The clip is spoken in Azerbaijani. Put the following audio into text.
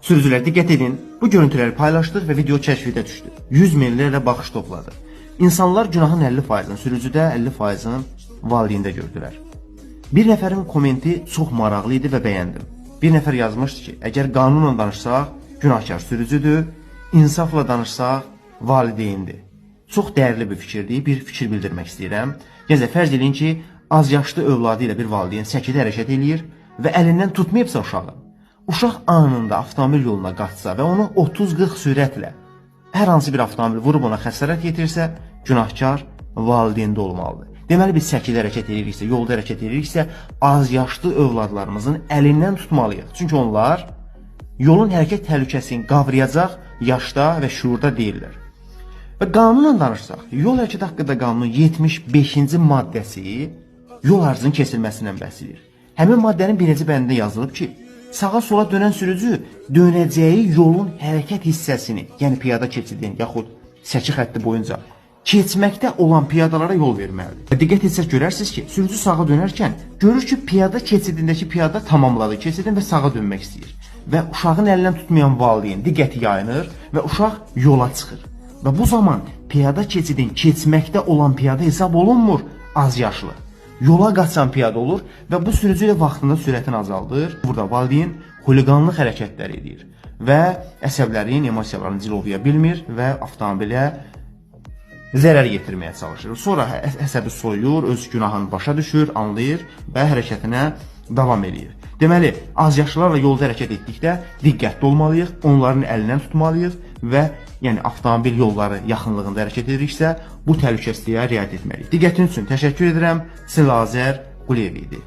Sürücülər diqqət edin, bu görüntüləri paylaşdıq və video kəşfiyyətə düşdü. 100 minlərlə baxış topladı. İnsanlar günahın 50%-ını sürücüdə, 50%-ını valideyndə gördülər. Bir nəfərin komenti çox maraqlı idi və bəyəndim. Bir nəfər yazmışdı ki, əgər qanunla danışsaq, günahkar sürücüdür, insafla danışsaq, valideyndir. Çox dəyərli bir fikirdir, bir fikir bildirmək istəyirəm. Yəni, fərz edin ki, az yaşlı övladı ilə bir valideyn səkidə hərəkət eləyir və əlindən tutmayıbsa uşağı. Uşaq anında avtomobil yoluna qaçsa və onu 30-40 sürətlə hər hansı bir avtomobil vurub ona xəsarət yetirsə, günahkar valideyndə olmalıdır. Deməli, biz səkidə hərəkət ediriksə, yolda hərəkət ediriksə, az yaşlı övladlarımızın əlindən tutmalıyıq. Çünki onlar yolun hərəkət təhlükəsini qavrayacaq yaşda və şuurda deyirlər. Və qanunla danışsaq, yol hərəkəti haqqında qanunun 75-ci maddəsi yol arzının kesilməsindən bəhs edir. Həmin maddənin birinci bəndində yazılıb ki, sağa sola dönən sürücü dönəcəyi yolun hərəkət hissəsini, yəni piyada keçidini yaxud səki xətti boyunca keçməkdə olan piyadalara yol verməlidir. Diqqət etsək görərsiniz ki, sürücü sağa dönərkən görür ki, piyada keçidindəki piyada tamamladı keçidin və sağa dönmək istəyir. Və uşağın əlindən tutmayan valideyn diqqəti yayınır və uşaq yola çıxır. Və bu zaman piyada keçidin keçməkdə olan piyada hesab olunmur az yaşlı. Yola qaçan piyada olur və bu sürücü ilə vaxtında sürətini azaldır. Burada valideyn xuliqanlıq hərəkətlər edir və əsəblərin, emosiyalarını cilovlaya bilmir və avtomobilə zərər yetirməyə çalışır. Sonra əsəbi soyulur, öz günahını başa düşür, anlayır və hərəkətinə davam edir. Deməli, az yaşlılarla yolda hərəkət etdikdə diqqətli olmalıyıq, onların əlindən tutmalıyıq və yəni avtomobil yolları yaxınlığında hərəkət ediriksə, bu təhlükəsizliyə riayət etməliyik. Diqqətiniz üçün təşəkkür edirəm. Silazər Quliyev idi.